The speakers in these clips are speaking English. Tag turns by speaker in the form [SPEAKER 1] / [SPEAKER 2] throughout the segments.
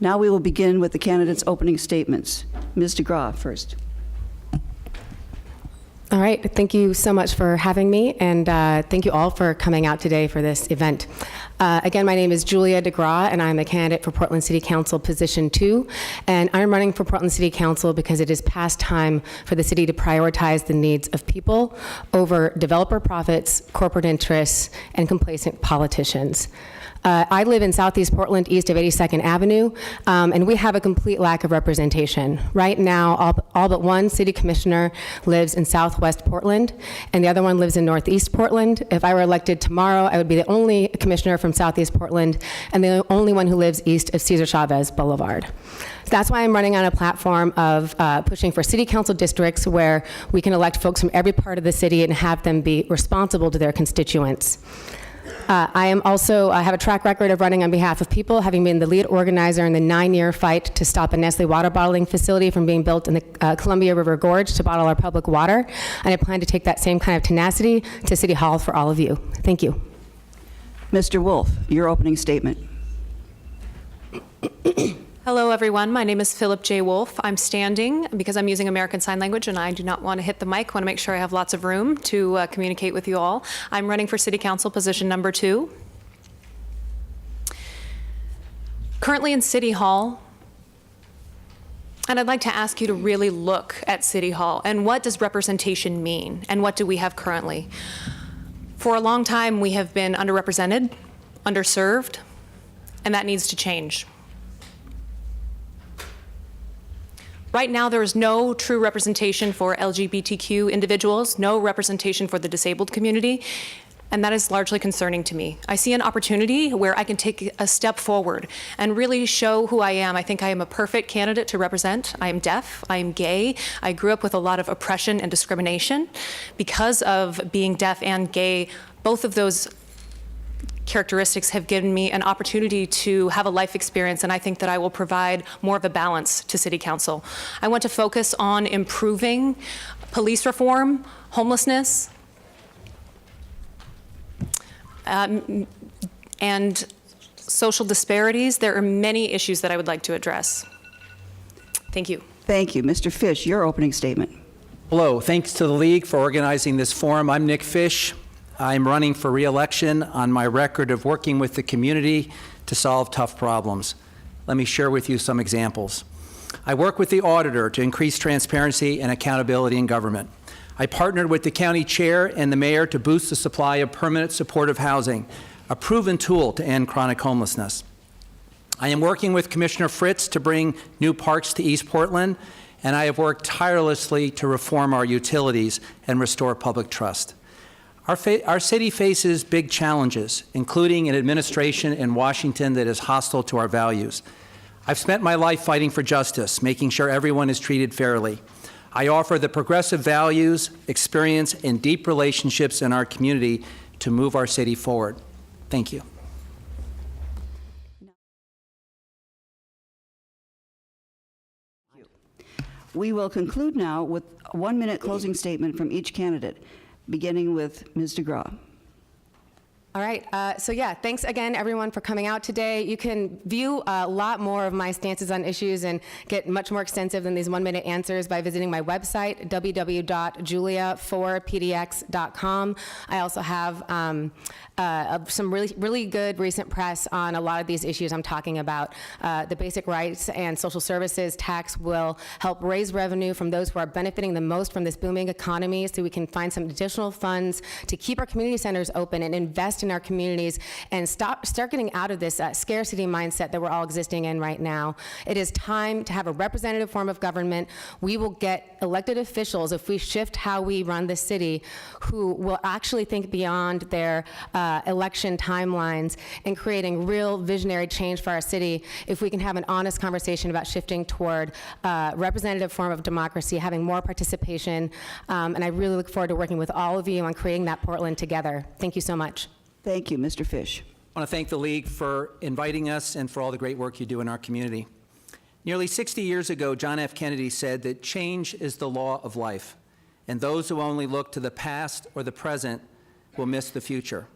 [SPEAKER 1] Now we will begin with the candidates' opening statements. Ms. DeGraw first.
[SPEAKER 2] All right, thank you so much for having me, and thank you all for coming out today for this event. Again, my name is Julia DeGraw, and I'm a candidate for Portland City Council Position 2, and I'm running for Portland City Council because it is past time for the city to prioritize the needs of people over developer profits, corporate interests, and complacent politicians. I live in Southeast Portland, east of 82nd Avenue, and we have a complete lack of representation. Right now, all but one city commissioner lives in Southwest Portland, and the other one lives in Northeast Portland. If I were elected tomorrow, I would be the only commissioner from Southeast Portland, and the only one who lives east of Cesar Chavez Boulevard. That's why I'm running on a platform of pushing for city council districts where we can elect folks from every part of the city and have them be responsible to their constituents. I am also have a track record of running on behalf of people, having been the lead organizer in the 9-year fight to stop a Nestle water bottling facility from being built in the Columbia River Gorge to bottle our public water. And I plan to take that same kind of tenacity to City Hall for all of you. Thank you.
[SPEAKER 1] Mr. Wolf, your opening statement.
[SPEAKER 3] Hello, everyone. My name is Philip J. Wolf. I'm standing because I'm using American Sign Language, and I do not want to hit the mic. I want to make sure I have lots of room to communicate with you all. I'm running for City Council position number 2. Currently in City Hall, and I'd like to ask you to really look at City Hall and what does representation mean, and what do we have currently? For a long time, we have been underrepresented, underserved, and that needs to change. Right now, there is no true representation for LGBTQ individuals, no representation for the disabled community, and that is largely concerning to me. I see an opportunity where I can take a step forward and really show who I am. I think I am a perfect candidate to represent. I am deaf, I am gay, I grew up with a lot of oppression and discrimination. Because of being deaf and gay, both of those characteristics have given me an opportunity to have a life experience, and I think that I will provide more of a balance to City Council. I want to focus on improving police reform, homelessness, and social disparities. There are many issues that I would like to address. Thank you.
[SPEAKER 1] Thank you. Mr. Fish, your opening statement.
[SPEAKER 4] Hello, thanks to the League for organizing this forum. I'm Nick Fish. I'm running for re-election on my record of working with the community to solve tough problems. Let me share with you some examples. I work with the auditor to increase transparency and accountability in government. I partnered with the county chair and the mayor to boost the supply of permanent supportive housing, a proven tool to end chronic homelessness. I am working with Commissioner Fritz to bring new parks to East Portland, and I have worked tirelessly to reform our utilities and restore public trust. Our city faces big challenges, including an administration in Washington that is hostile to our values. I've spent my life fighting for justice, making sure everyone is treated fairly. I offer the progressive values, experience, and deep relationships in our community to move our city forward. Thank you.
[SPEAKER 1] We will conclude now with a 1-minute closing statement from each candidate, beginning with Ms. DeGraw.
[SPEAKER 2] All right, so yeah, thanks again, everyone, for coming out today. You can view a lot more of my stances on issues and get much more extensive than these 1-minute answers by visiting my website, www.julia4pdx.com. I also have some really good recent press on a lot of these issues I'm talking about. The basic rights and social services tax will help raise revenue from those who are benefiting the most from this booming economy, so we can find some additional funds to keep our community centers open and invest in our communities and start getting out of this scarcity mindset that we're all existing in right now. It is time to have a representative form of government. We will get elected officials if we shift how we run the city who will actually think beyond their election timelines and creating real visionary change for our city. If we can have an honest conversation about shifting toward representative form of democracy, having more participation, and I really look forward to working with all of you on creating that Portland together. Thank you so much.
[SPEAKER 1] Thank you, Mr. Fish.
[SPEAKER 4] I want to thank the League for inviting us and for all the great work you do in our community. Nearly 60 years ago, John F. Kennedy said that change is the law of life, and those who only look to the past or the present will miss the future.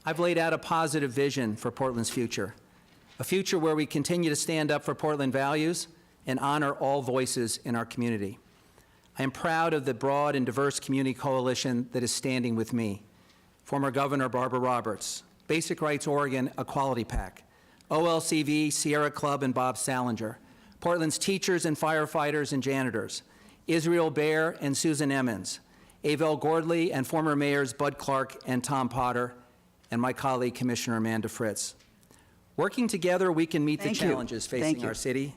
[SPEAKER 4] I've laid out a positive vision for Portland's future. a future where we continue to stand up for Portland values and honor all voices in our community. I am proud of the broad and diverse community coalition that is standing with me. Former Governor Barbara Roberts, Basic Rights Oregon Equality PAC, OLCV, Sierra Club, and Bob Salinger, Portland's teachers and firefighters and janitors, Israel Baer and Susan Emmons, Avell Gordley and former mayors Bud Clark and Tom Potter, and my colleague, Commissioner Amanda Fritz. Working together, we can meet the challenges facing our city.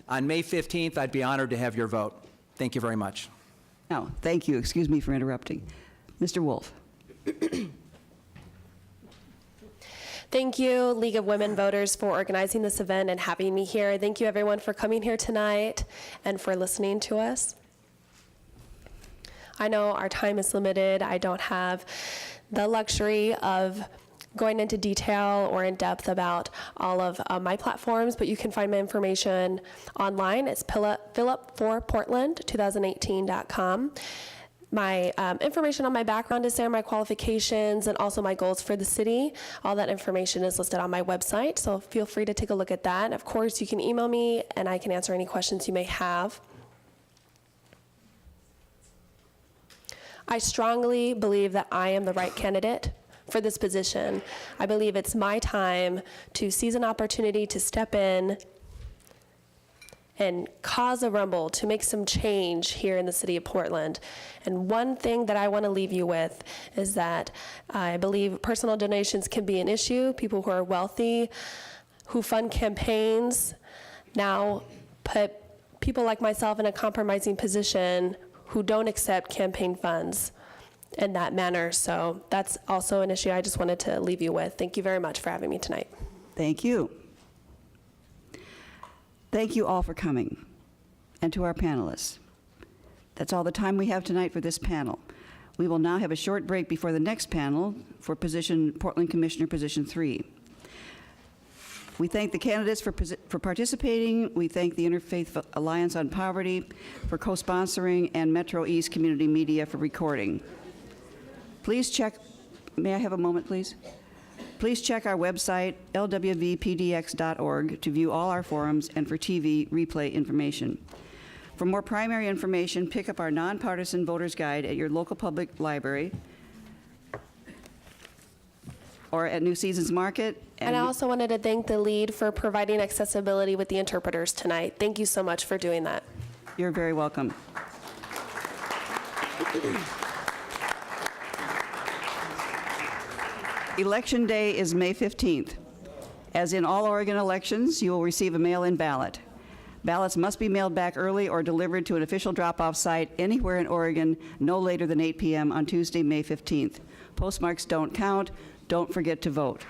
[SPEAKER 4] On May 15th, I'd be honored to have your vote. Thank you very much.
[SPEAKER 1] No, thank you. Excuse me for interrupting. Mr. Wolf.
[SPEAKER 5] Thank you, League of Women Voters, for organizing this event and having me here. Thank you, everyone, for coming here tonight and for listening to us. I know our time is limited. I don't have the luxury of going into detail or in depth about all of my platforms, but you can find my information online. It's philipforportland2018.com. My information on my background is there, my qualifications, and also my goals for the city. All that information is listed on my website, so feel free to take a look at that. And of course, you can email me, and I can answer any questions you may have. I strongly believe that I am the right candidate for this position. I believe it's my time to seize an opportunity to step in and cause a rumble, to make some change here in the city of Portland. And one thing that I want to leave you with is that I believe personal donations can be an issue. People who are wealthy, who fund campaigns, now put people like myself in a compromising position who don't accept campaign funds in that manner. So that's also an issue I just wanted to leave you with. Thank you very much for having me tonight.
[SPEAKER 1] Thank you. Thank you all for coming, and to our panelists. That's all the time we have tonight for this panel. We will now have a short break before the next panel for Portland Commissioner Position 3. We thank the candidates for participating. We thank the Interfaith Alliance on Poverty for co-sponsoring, and Metro East Community Media for recording. Please check, may I have a moment, please? Please check our website, lwvpdx.org, to view all our forums and for TV replay information. For more primary information, pick up our nonpartisan voter's guide at your local public library or at New Seasons Market.
[SPEAKER 5] And I also wanted to thank the lead for providing accessibility with the interpreters tonight. Thank you so much for doing that.
[SPEAKER 1] You're very welcome. Election Day is May 15th. As in all Oregon elections, you will receive a mail-in ballot. Ballots must be mailed back early or delivered to an official drop-off site anywhere in Oregon no later than 8 p.m. on Tuesday, May 15th. Postmarks don't count. Don't forget to vote.